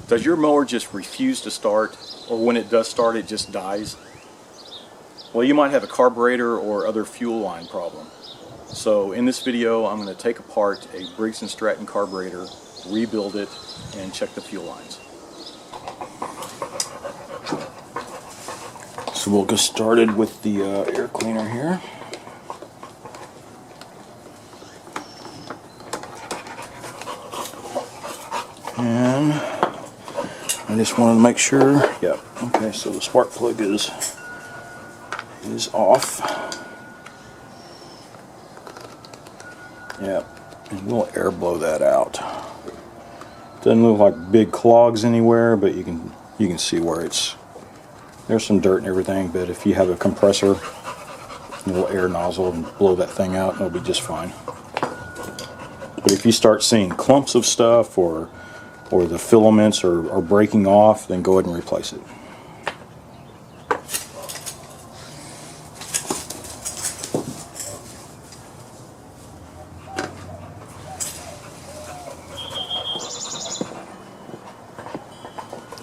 Does your mower just refuse to start, or when it does start it just dies? Well, you might have a carburetor or other fuel line problem. So in this video I'm going to take apart a Briggs and Stratton carburetor, rebuild it, and check the fuel lines. So we'll get started with the air cleaner here. And I just wanted to make sure, yep, okay, so the spark plug is off. Yep, and we'll air blow that out. Doesn't look like big clogs anywhere, but you can see where there's some dirt and everything, but if you have a compressor, a little air nozzle, and blow that thing out, it'll be just fine. But if you start seeing clumps of stuff or the filaments are breaking off, then go ahead and replace it.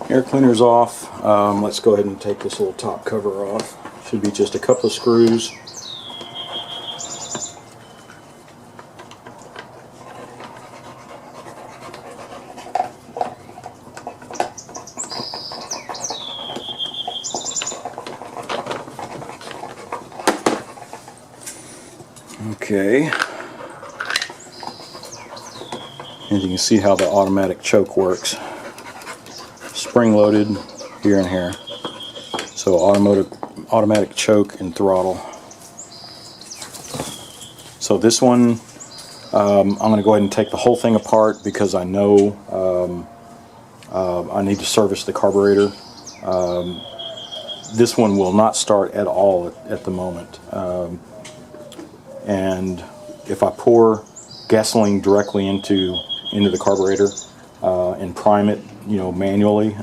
Air cleaner's off. Let's go ahead and take this little top cover off. Should be just a couple of screws. Okay. And you can see how the automatic choke works. Spring loaded here and here, so automatic choke and throttle. So this one I'm going to go ahead and take the whole thing apart because I know I need to service the carburetor. This one will not start at all at the moment, and if I pour gasoline directly into the carburetor and prime it, manually,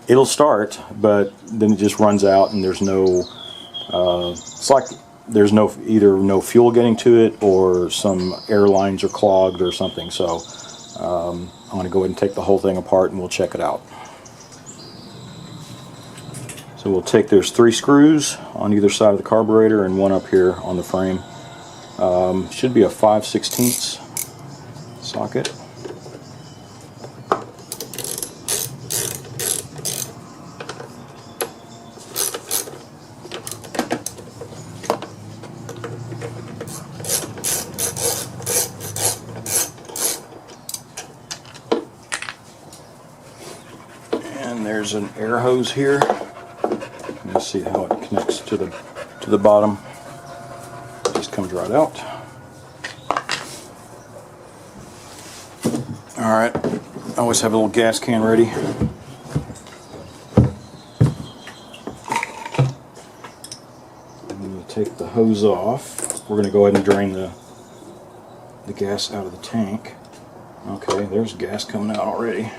it'll start, but then it just runs out and there's no it's like there's either no fuel getting to it or some air lines are clogged or something. So I'm going to go ahead and take the whole thing apart and we'll check it out. So we'll take, there's 3 screws on either side of the carburetor and one up here on the frame. Should be a 5/16 socket. And there's an air hose here. Let's see how it connects to the bottom. Just comes right out. Alright, I always have a little gas can ready. I'm going to take the hose off. We're going to go ahead and drain the gas out of the tank. Okay, there's gas coming out already.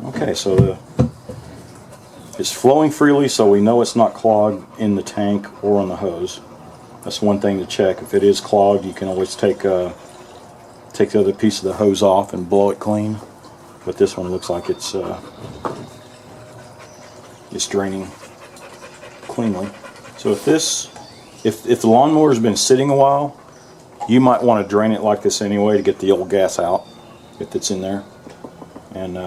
Okay, so it's flowing freely, so we know it's not clogged in the tank or on the hose. That's one thing to check. If it is clogged, you can always take the other piece of the hose off and blow it clean. But this one looks like it's draining cleanly. So if the lawnmower's been sitting a while, you might want to drain it like this anyway to get the old gas out if it's in there. And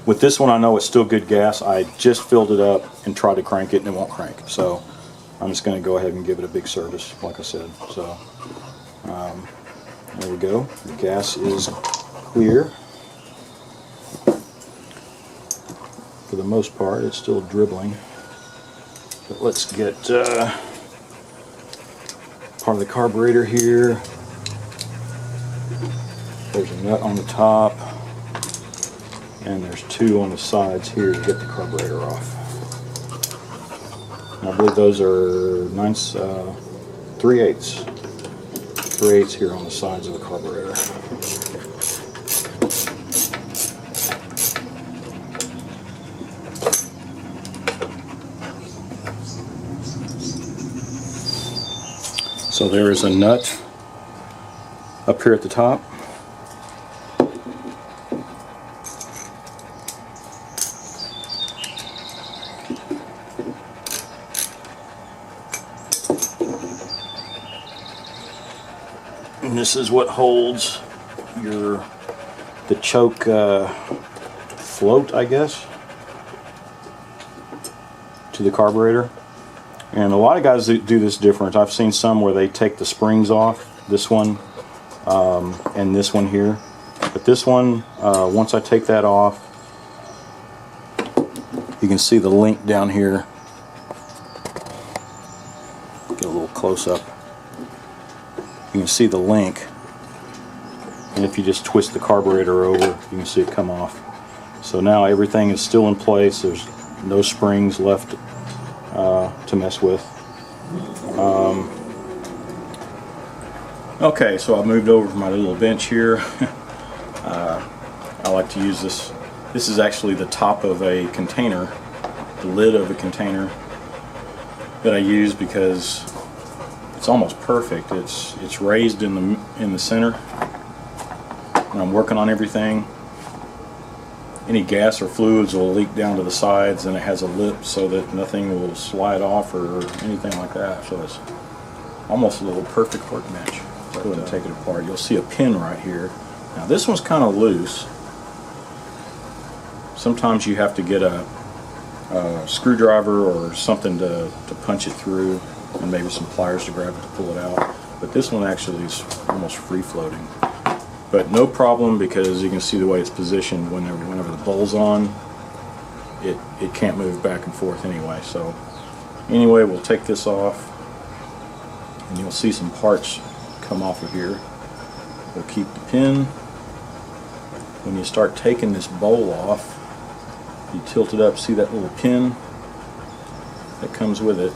with this one, I know it's still good gas. I just filled it up and tried to crank it and it won't crank. So I'm just going to go ahead and give it a big service, like I said. So there we go. The gas is clear. For the most part, it's still dribbling. But let's get part of the carburetor here. There's a nut on the top. And there's 2 on the sides here to get the carburetor off. And I believe those are 3/8. 3/8 here on the sides of the carburetor. So there is a nut up here at the top. And this is what holds the choke float, I guess, to the carburetor. And a lot of guys do this different. I've seen some where they take the springs off, this one and this one here. But this one, once I take that off, you can see the link down here. Get a little close up. You can see the link. And if you just twist the carburetor over, you can see it come off. So now everything is still in place. There's no springs left to mess with. Okay, so I moved over to my little bench here. I like to use this. This is actually the top of a container, the lid of a container that I use because it's almost perfect. It's raised in the center. When I'm working on everything, any gas or fluids will leak down to the sides, and it has a lip so that nothing will slide off or anything like that. So it's almost a little perfect workbench. Go ahead and take it apart. You'll see a pin right here. Now this one's kind of loose. Sometimes you have to get a screwdriver or something to punch it through, and maybe some pliers to grab it to pull it out. But this one actually is almost free floating. But no problem, because you can see the way it's positioned. Whenever the bowl's on, it can't move back and forth anyway. So anyway, we'll take this off, and you'll see some parts come off of here. We'll keep the pin. When you start taking this bowl off, you tilt it up, see that little pin that comes with it.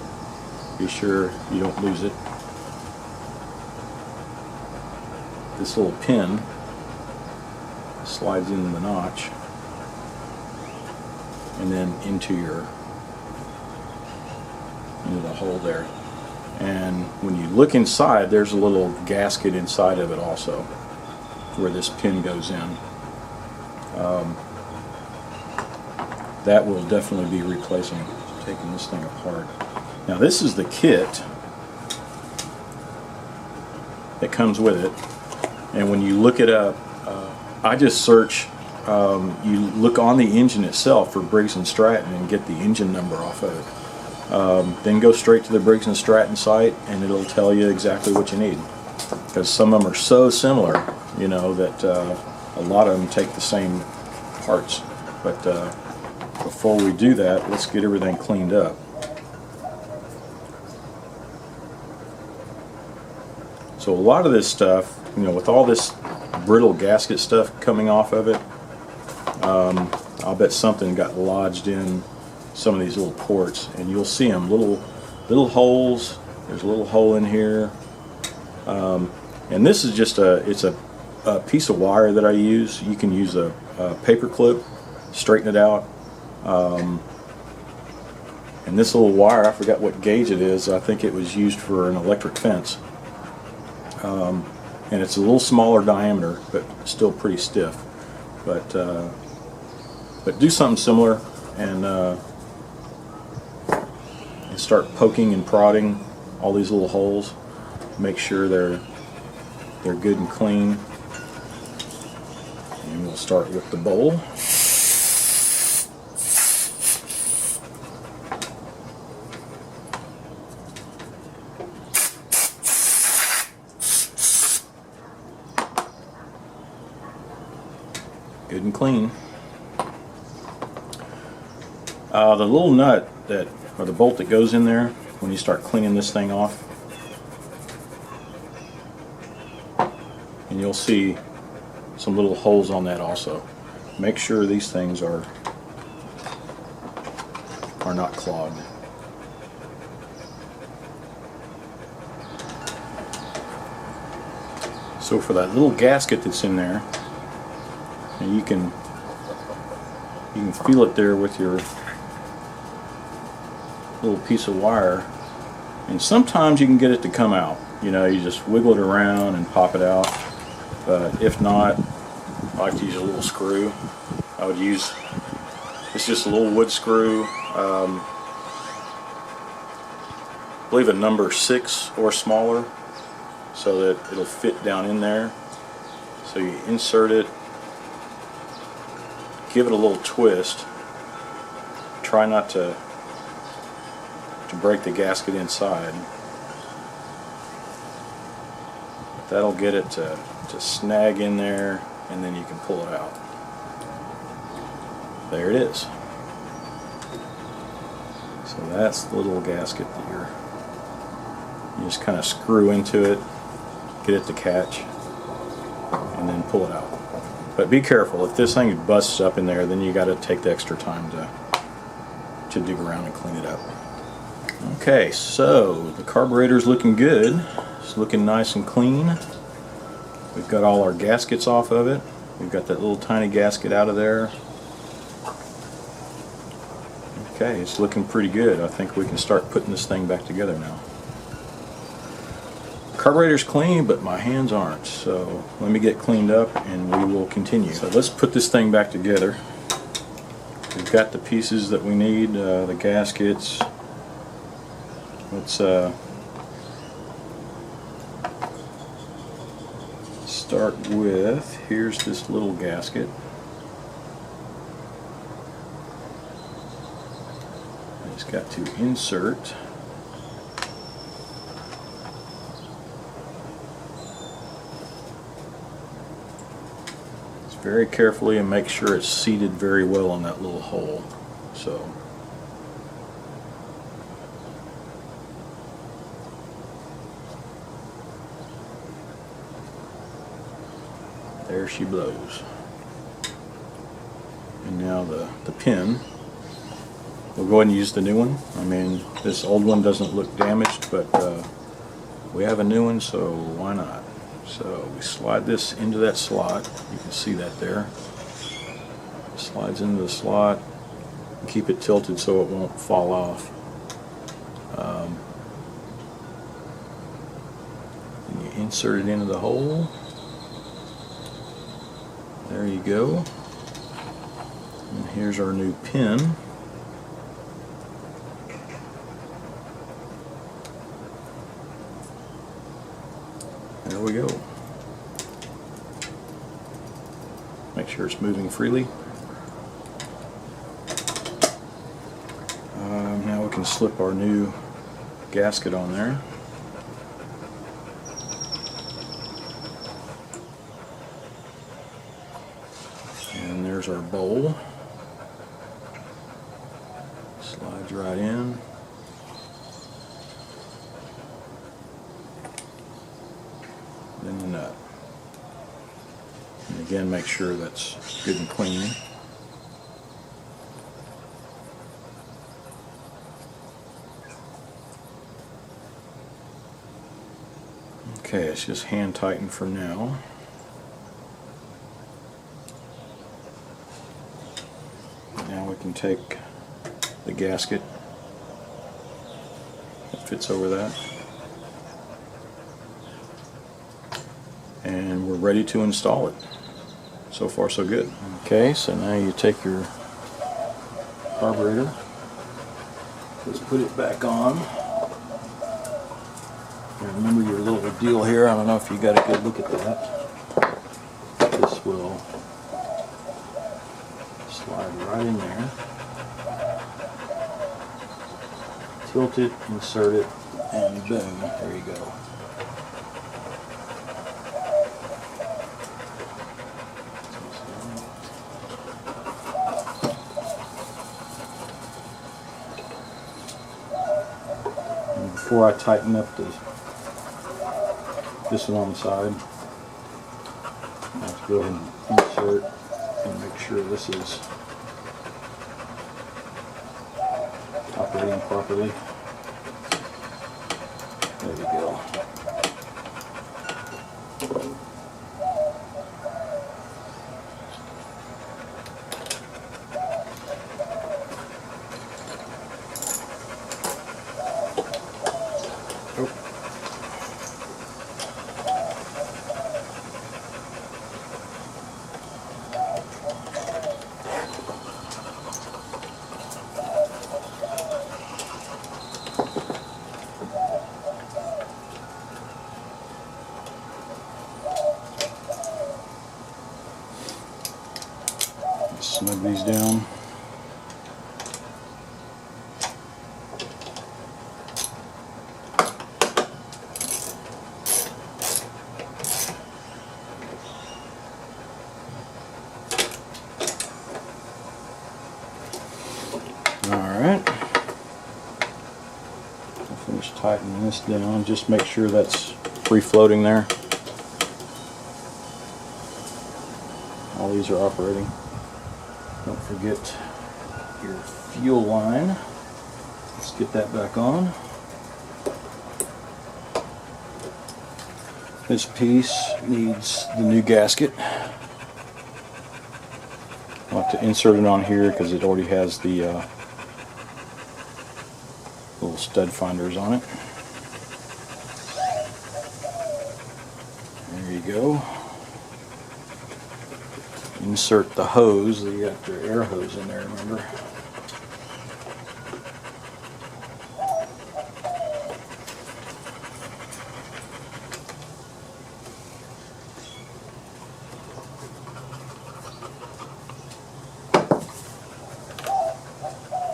Be sure you don't lose it. This little pin slides into the notch and then into the hole there. And when you look inside, there's a little gasket inside of it also, where this pin goes in. That will definitely be replacing, taking this thing apart. Now this is the kit that comes with it, and when you look it up, I just search, you look on the engine itself for Briggs and Stratton and get the engine number off of it. Then go straight to the Briggs and Stratton site, and it'll tell you exactly what you need, because some of them are so similar, you know, that a lot of them take the same parts. But before we do that, let's get everything cleaned up. So a lot of this stuff, you know, with all this brittle gasket stuff coming off of it, I'll bet something got lodged in some of these little ports, and you'll see them, little holes. There's a little hole in here, and this is just it's a piece of wire that I use. You can use a paper clip, straighten it out. And this little wire, I forgot what gauge it is. I think it was used for an electric fence. And it's a little smaller diameter, but still pretty stiff. But do something similar, and start poking and prodding all these little holes. Make sure they're good and clean. And we'll start with the bowl. Good and clean. The little nut or the bolt that goes in there, when you start cleaning this thing off, and you'll see some little holes on that also. Make sure these things are not clogged. So for that little gasket that's in there, and you can feel it there with your little piece of wire, and sometimes you can get it to come out. You know, you just wiggle it around and pop it out. but if not, I like to use a little screw. I would use, it's just a little wood screw, I believe a number 6 or smaller, so that it'll fit down in there. So you insert it, give it a little twist, try not to break the gasket inside. That'll get it to snag in there, and then you can pull it out. There it is. So that's the little gasket that you just kind of screw into it, get it to catch, and then pull it out. But be careful, if this thing busts up in there, then you got to take the extra time to dig around and clean it up. Okay, so the carburetor's looking good. It's looking nice and clean. We've got all our gaskets off of it. We've got that little tiny gasket out of there. Okay, it's looking pretty good. I think we can start putting this thing back together now. Carburetor's clean, but my hands aren't. So let me get cleaned up and we will continue. So let's put this thing back together. We've got the pieces that we need, the gaskets. Let's start with, here's this little gasket. It's got to insert. Very carefully and make sure it's seated very well in that little hole. So there she blows. And now the pin. We'll go ahead and use the new one. I mean, this old one doesn't look damaged, but we have a new one, so why not? So we slide this into that slot. You can see that there. It slides into the slot. Keep it tilted so it won't fall off. And you insert it into the hole. There you go. And here's our new pin. There we go. Make sure it's moving freely. Now we can slip our new gasket on there. And there's our bowl. Slides right in. Then the nut. And again, make sure that's good and clean. Okay, it's just hand tightened for now. Now we can take the gasket that fits over that. And we're ready to install it. So far so good. Okay, so now you take your carburetor. Let's put it back on. And remember your little deal here. I don't know if you got a good look at that. This will slide right in there. Tilt it, insert it, and boom, there you go. Before I tighten up this one on the side, I have to go ahead and insert and make sure this is operating properly. There we go. Snug these down. Alright. I'll finish tightening this down. Just make sure that's free floating there. All these are operating. Don't forget your fuel line. Let's get that back on. This piece needs the new gasket. I'll have to insert it on here because it already has the little stud finders on it. There you go. Insert the hose. You got your air hose in there, remember?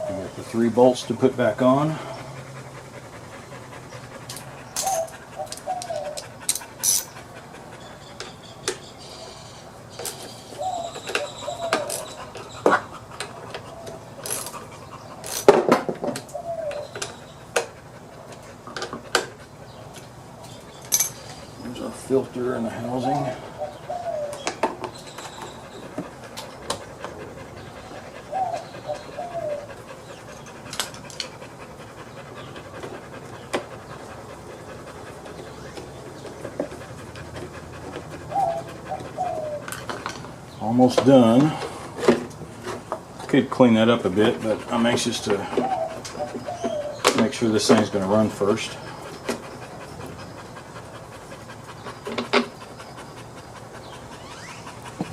You got the 3 bolts to put back on. There's our filter and the housing. Almost done. Could clean that up a bit, but I'm anxious to make sure this thing's going to run first.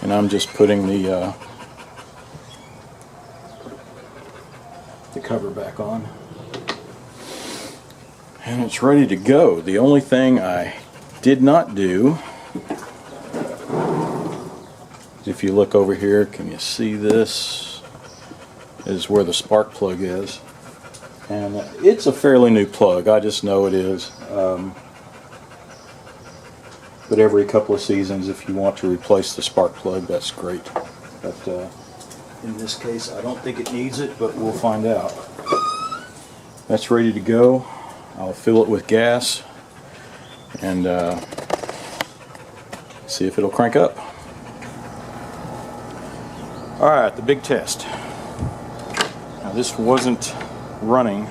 And I'm just putting the cover back on. And it's ready to go. The only thing I did not do, if you look over here, can you see this? Is where the spark plug is. And it's a fairly new plug, I just know it is. But every couple of seasons, if you want to replace the spark plug, that's great. But in this case, I don't think it needs it, but we'll find out. That's ready to go. I'll fill it with gas and see if it'll crank up. Alright, the big test. Now this wasn't running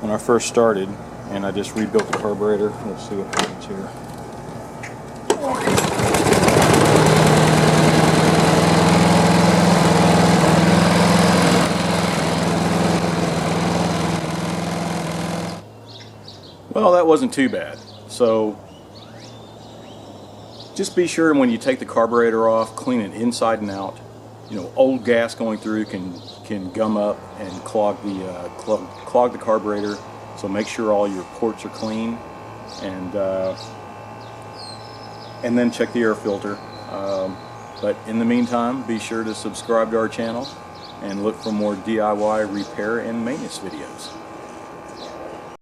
when I first started, and I just rebuilt the carburetor. Let's see what happens here. Well, that wasn't too bad. So just be sure when you take the carburetor off, clean it inside and out. You know, old gas going through can gum up and clog the carburetor. So make sure all your ports are clean, and then check the air filter. But in the meantime, be sure to subscribe to our channel and look for more DIY repair and maintenance videos.